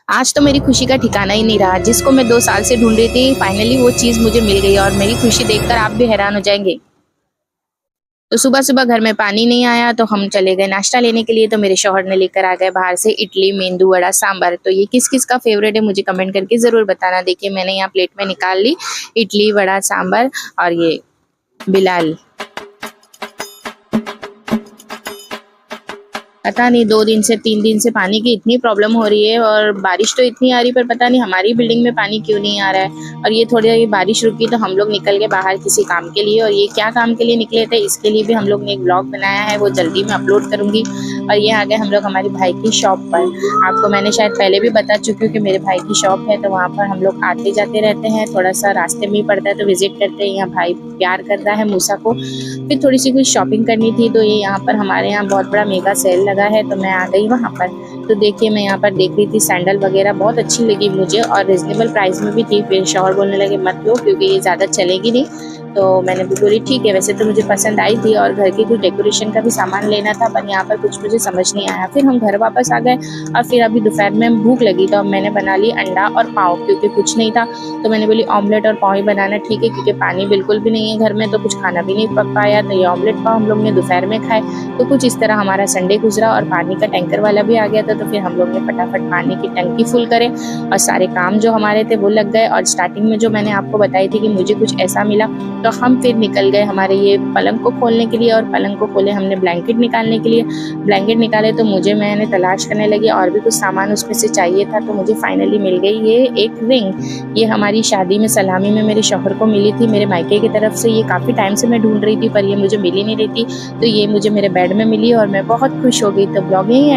आज तो मेरी खुशी का ठिकाना ही नहीं रहा। जिसको मैं 2 साल से ढूँढ रही थी, फाइनली वो चीज़ मुझे मिल गई और मेरी खुशी देखकर आप भी हैरान हो जाएँगे। तो सुबह-सुबह घर में पानी नहीं आया तो हम चले गए नाश्ता लेने के लिए, तो मेरे शौहर ने लेकर आ गए बाहर से इडली, मेंदू वड़ा, सांभर। तो ये किस-किस का फ़ेवरेट है मुझे कमेंट करके ज़रूर बताना। देखिए मैंने यहाँ प्लेट में निकाल ली इडली, वड़ा, सांभर और ये बिलाल। पता नहीं 2 दिन से 3 दिन से पानी की इतनी प्रॉब्लम हो रही है और बारिश तो इतनी आ रही पर पता नहीं हमारी बिल्डिंग में पानी क्यों नहीं आ रहा है। और ये थोड़ी देर बारिश रुकी तो हम लोग निकल गए बाहर किसी काम के लिए, और ये क्या काम के लिए निकले थे इसके लिए भी हम लोग ने एक ब्लॉग बनाया है, वो जल्दी मैं अपलोड करूँगी। और ये आ गए हम लोग हमारे भाई की शॉप पर। आपको मैंने शायद पहले भी बता चुकी हूँ कि मेरे भाई की शॉप है, तो वहाँ पर हम लोग आते-जाते रहते हैं। थोड़ा-सा रास्ते में ही पड़ता है तो विज़िट करते हैं। यहाँ भाई प्यार करता है मूसा को। फिर थोड़ी-सी कुछ शॉपिंग करनी थी, तो ये यहाँ पर हमारे यहाँ बहुत बड़ा मेगा सेल लगा है, तो मैं आ गई वहाँ पर। तो देखिए मैं यहाँ पर देख रही थी सैंडल वगैरह, बहुत अच्छी लगी मुझे और रीज़नेबल प्राइस में भी थी। फिर शौहर बोलने लगे मत लो क्योंकि ये ज़्यादा चलेगी नहीं। तो मैंने भी बोली ठीक है, वैसे तो मुझे पसंद आई थी और घर के कुछ डेकोरेशन का भी सामान लेना था, पर यहाँ पर कुछ मुझे समझ नहीं आया। फिर हम घर वापस आ गए और फिर अभी दोपहर में भूख लगी तो अब मैंने बना ली अंडा और पाव, क्योंकि कुछ नहीं था। तो मैंने बोली ऑमलेट और पाव ही बनाना ठीक है, क्योंकि पानी बिल्कुल भी नहीं है घर में, तो कुछ खाना भी नहीं पक पाया। तो ये ऑमलेट पाव हम लोग ने दोपहर में खाए। तो कुछ इस तरह हमारा संडे गुजरा और पानी का टैंकर वाला भी आ गया था, तो फिर हम लोग ने फटाफट पानी की टंकी फुल करे और सारे काम जो हमारे थे वो लग गए। और स्टार्टिंग में जो मैंने आपको बताई थी कि मुझे कुछ ऐसा मिला, तो हम फिर निकल गए हमारे ये पलंग को खोलने के लिए, और पलंग को खोले हमने ब्लैंकेट निकालने के लिए। ब्लैंकेट निकाले तो मैंने तलाश करने लगी और भी कुछ सामान उसमें से चाहिए था, तो मुझे फाइनली मिल गई ये एक रिंग। ये हमारी शादी में सलामी में मेरे शौहर को मिली थी मेरे मायके की तरफ से। ये काफ़ी टाइम से मैं ढूंढ रही थी पर ये मुझे मिल ही नहीं रही थी, तो ये मुझे मेरे बेड में मिली और मैं बहुत खुश हो गई। तो ब्लॉग यहीं एंड